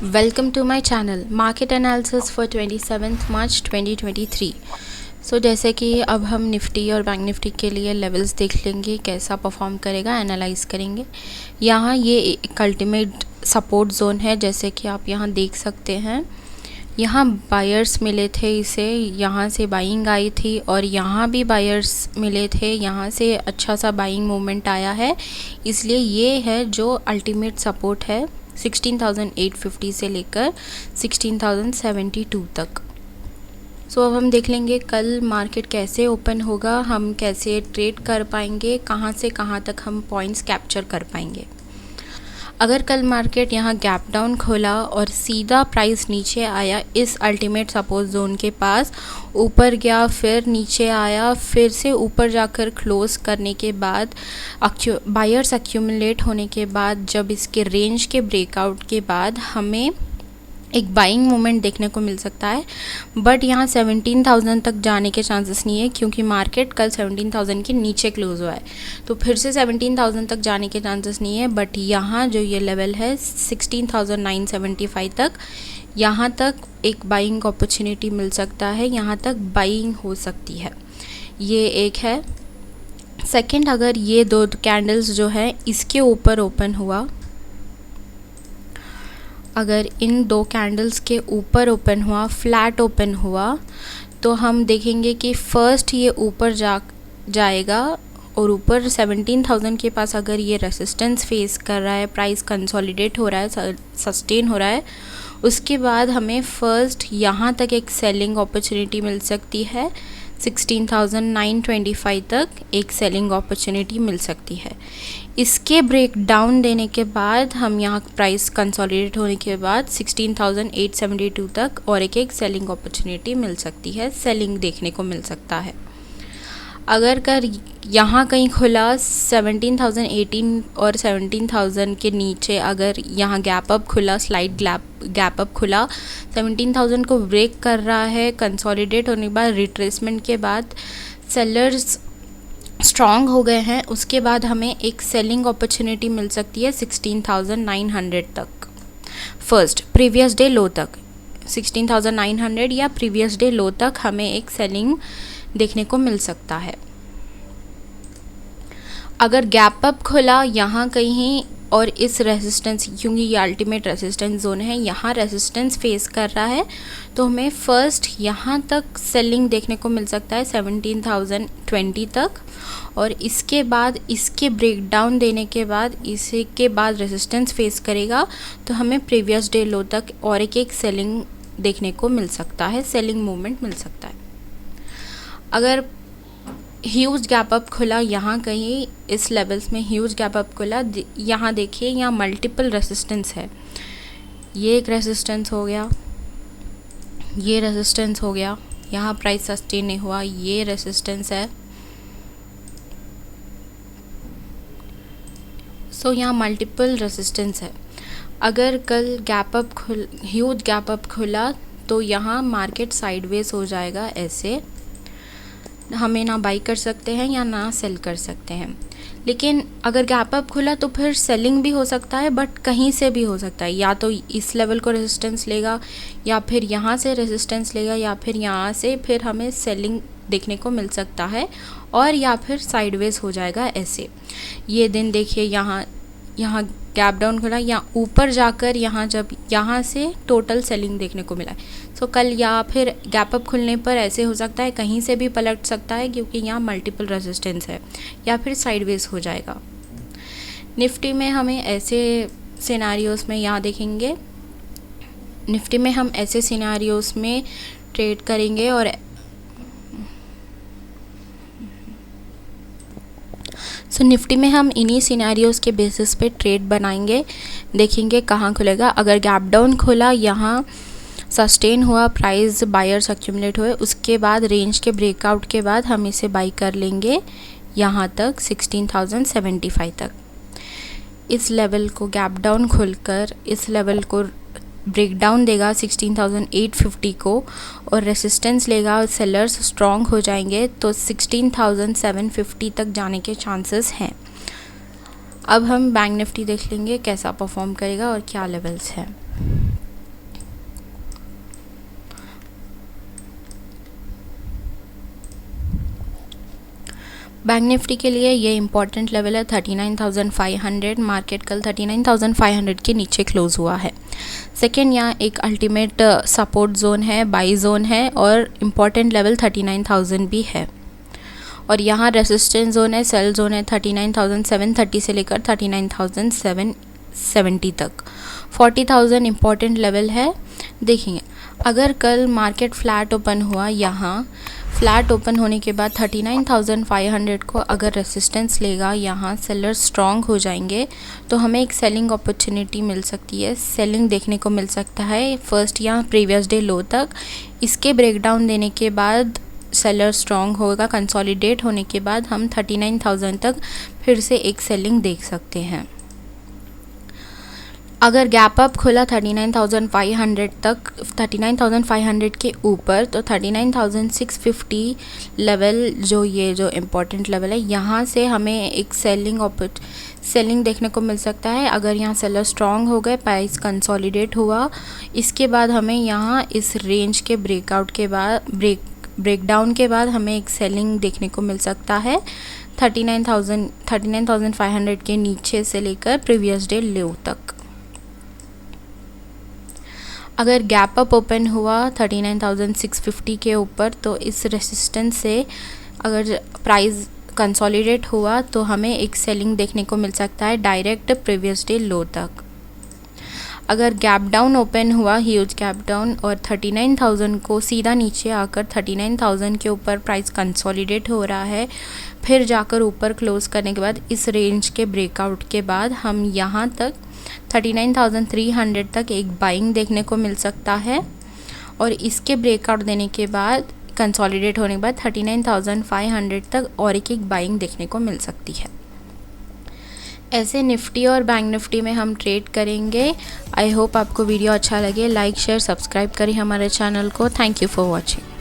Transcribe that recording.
Welcome to my channel Market Analysis for 27th March 2023। जैसे कि अब हम निफ्टी और बैंक निफ्टी के लिए लेवल्स देख लेंगे, कैसा परफॉर्म करेगा एनालाइज करेंगे। यहाँ ये एक अल्टीमेट सपोर्ट जोन है, जैसे कि आप यहाँ देख सकते हैं। यहाँ बायर्स मिले थे, इसे यहाँ से बाइंग आई थी और यहाँ भी बायर्स मिले थे, यहाँ से अच्छा सा बाइंग मूवमेंट आया है। इसलिए ये है जो अल्टीमेट सपोर्ट है 16,850 से लेकर 16,072 तक। अब हम देख लेंगे कल मार्केट कैसे ओपन होगा, हम कैसे ट्रेड कर पाएंगे, कहाँ से कहाँ तक हम पॉइंट्स कैप्चर कर पाएंगे। अगर कल मार्केट यहाँ गैप डाउन खोला और सीधा प्राइस नीचे आया इस अल्टीमेट सपोर्ट जोन के पास, ऊपर गया फिर नीचे आया, फिर से ऊपर जाकर क्लोज करने के बाद बायर्स एक्यूमुलेट होने के बाद जब इसके रेंज के ब्रेकआउट के बाद हमें एक बाइंग मोमेंट देखने को मिल सकता है। बट यहाँ 17,000 तक जाने के चांसेस नहीं है, क्योंकि मार्केट कल 17,000 के नीचे क्लोज हुआ है, तो फिर से 17,000 तक जाने के चांसेस नहीं है। बट यहाँ जो ये लेवल है 16,975 तक, यहाँ तक एक बाइंग अपॉर्चुनिटी मिल सकता है, यहाँ तक बाइंग हो सकती है। ये एक है। सेकंड, अगर ये दो कैंडल्स जो है इसके ऊपर ओपन हुआ, अगर इन दो कैंडल्स के ऊपर ओपन हुआ, फ्लैट ओपन हुआ, तो हम देखेंगे कि फर्स्ट ये ऊपर जाएगा और ऊपर 17,000 के पास अगर ये रेसिस्टेंस फेस कर रहा है, प्राइस कंसोलिडेट हो रहा है, सस्टेन हो रहा है, उसके बाद हमें फर्स्ट यहाँ तक एक सेलिंग अपॉर्चुनिटी मिल सकती है। 16,925 तक एक सेलिंग अपॉर्चुनिटी मिल सकती है। इसके ब्रेक डाउन देने के बाद हम यहाँ प्राइस कंसोलिडेट होने के बाद 16,872 तक और एक सेलिंग अपॉर्चुनिटी मिल सकती है, सेलिंग देखने को मिल सकता है। अगर कर यहाँ कहीं खुला 17,018 और 17,000 के नीचे, अगर यहाँ गैप अप खुला, स्लाइड गैप अप खुला, 17,000 को ब्रेक कर रहा है, कंसोलिडेट होने के बाद रिट्रेसमेंट के बाद सेलर्स स्ट्रॉन्ग हो गए हैं, उसके बाद हमें एक सेलिंग अपॉर्चुनिटी मिल सकती है 16,900 तक। फर्स्ट प्रीवियस डे लो तक 16,900 या प्रीवियस डे लो तक हमें एक सेलिंग देखने को मिल सकता है। अगर गैप अप खुला यहाँ कहीं और इस रेजिस्टेंस, क्योंकि ये अल्टीमेट रेजिस्टेंस जोन है, यहाँ रेजिस्टेंस फेस कर रहा है, तो हमें फर्स्ट यहाँ तक सेलिंग देखने को मिल सकता है 17,020 तक, और इसके बाद इसके ब्रेक डाउन देने के बाद इसके बाद रेजिस्टेंस फेस करेगा, तो हमें प्रीवियस डे लो तक और एक सेलिंग देखने को मिल सकता है, सेलिंग मूवमेंट मिल सकता है। अगर ह्यूज गैप अप खुला यहाँ कहीं इस लेवल्स में, ह्यूज गैप अप खुला, यहाँ देखिए यहाँ मल्टीपल रेसिस्टेंस है, ये एक रेसिस्टेंस हो गया, ये रेसिस्टेंस हो गया, यहाँ प्राइस सस्टेन नहीं हुआ, ये रेसिस्टेंस है। यहाँ मल्टीपल रेसिस्टेंस है। अगर कल gap up huge gap up खुला तो यहाँ मार्केट साइडवेज हो जाएगा, ऐसे हमें ना बाई कर सकते हैं या ना सेल कर सकते हैं। लेकिन अगर गैप अप खुला तो फिर सेलिंग भी हो सकता है, बट कहीं से भी हो सकता है, या तो इस लेवल को रेजिस्टेंस लेगा, या फिर यहाँ से रेजिस्टेंस लेगा, या फिर यहाँ से फिर हमें सेलिंग देखने को मिल सकता है, और या फिर साइडवेज हो जाएगा ऐसे। ये दिन देखिए यहाँ गैप डाउन खुला, यहाँ ऊपर जाकर जब यहाँ से टोटल सेलिंग देखने को मिला है। कल या फिर गैप अप खुलने पर ऐसे हो सकता है, कहीं से भी पलट सकता है, क्योंकि यहाँ मल्टीपल रेजिस्टेंस है, या फिर साइडवेज हो जाएगा। निफ्टी में हमें ऐसे सिनारियोस में यहाँ देखेंगे, निफ्टी में हम ऐसे सिनारियोस में ट्रेड करेंगे और निफ्टी में हम इन्हीं सिनेरियोज़ के बेसिस पे ट्रेड बनाएंगे, देखेंगे कहाँ खुलेगा। अगर गैप डाउन खुला, यहाँ सस्टेन हुआ, प्राइस बायर्स एक्यूमुलेट हुए, उसके बाद रेंज के ब्रेकआउट के बाद हम इसे बाई कर लेंगे यहाँ तक 16,075 तक। इस लेवल को गैप डाउन खुलकर इस लेवल को ब्रेक डाउन देगा 16,850 को, और रेसिस्टेंस लेगा, सेलर्स स्ट्रॉन्ग हो जाएंगे, तो 16,750 तक जाने के चांसेस हैं। अब हम बैंक निफ्टी देख लेंगे कैसा परफॉर्म करेगा और क्या लेवल्स हैं। बैंक निफ्टी के लिए ये इंपॉर्टेंट लेवल है 39,500। मार्केट कल 39,500 के नीचे क्लोज हुआ है। सेकेंड, यहाँ एक अल्टीमेट सपोर्ट जोन है, बाई जोन है और इम्पॉर्टेंट लेवल 39,000 भी है। और यहाँ रेसिस्टेंस जोन है, सेल जोन है 39,730 से लेकर 39,770 तक। 40,000 इम्पॉर्टेंट लेवल है। देखिए, अगर कल मार्केट फ्लैट ओपन हुआ, यहाँ फ्लैट ओपन होने के बाद 39,500 को अगर रेसिस्टेंस लेगा, यहाँ सेलर स्ट्रॉन्ग हो जाएंगे तो हमें एक सेलिंग अपॉर्चुनिटी मिल सकती है, सेलिंग देखने को मिल सकता है। फर्स्ट यहाँ प्रीवियस डे लो तक, इसके ब्रेकडाउन देने के बाद सेलर स्ट्रॉन्ग होगा। कंसोलिडेट होने के बाद हम 39,000 तक फिर से एक सेलिंग देख सकते हैं। अगर गैप अप खुला 39,500 तक, 39,500 के ऊपर, तो 39,650 लेवल जो इम्पॉर्टेंट लेवल है, यहाँ से हमें एक सेलिंग देखने को मिल सकता है। अगर यहाँ सेलर स्ट्रॉन्ग हो गए, प्राइस कंसोलिडेट हुआ, इसके बाद हमें यहाँ इस रेंज के ब्रेकडाउन के बाद हमें एक सेलिंग देखने को मिल सकता है 39,500 के नीचे से लेकर प्रीवियस डे लो तक। अगर गैप अप ओपन हुआ 39,650 के ऊपर, तो इस रेसिस्टेंस से अगर प्राइस कंसोलिडेट हुआ तो हमें एक सेलिंग देखने को मिल सकता है डायरेक्ट प्रीवियस डे लो तक। अगर गैप डाउन ओपन हुआ, ह्यूज गैप डाउन, और 39,000 को सीधा नीचे आकर 39,000 के ऊपर प्राइस कंसोलिडेट हो रहा है, फिर जाकर ऊपर क्लोज करने के बाद इस रेंज के ब्रेकआउट के बाद हम यहाँ तक 39,300 तक एक बाइंग देखने को मिल सकता है। और इसके ब्रेकआउट देने के बाद, कंसोलिडेट होने के बाद 39,500 तक और एक बाइंग देखने को मिल सकती है। ऐसे निफ्टी और बैंक निफ्टी में हम ट्रेड करेंगे। आई होप आपको वीडियो अच्छा लगे। लाइक शेयर सब्सक्राइब करें हमारे चैनल को। Thank you for watching.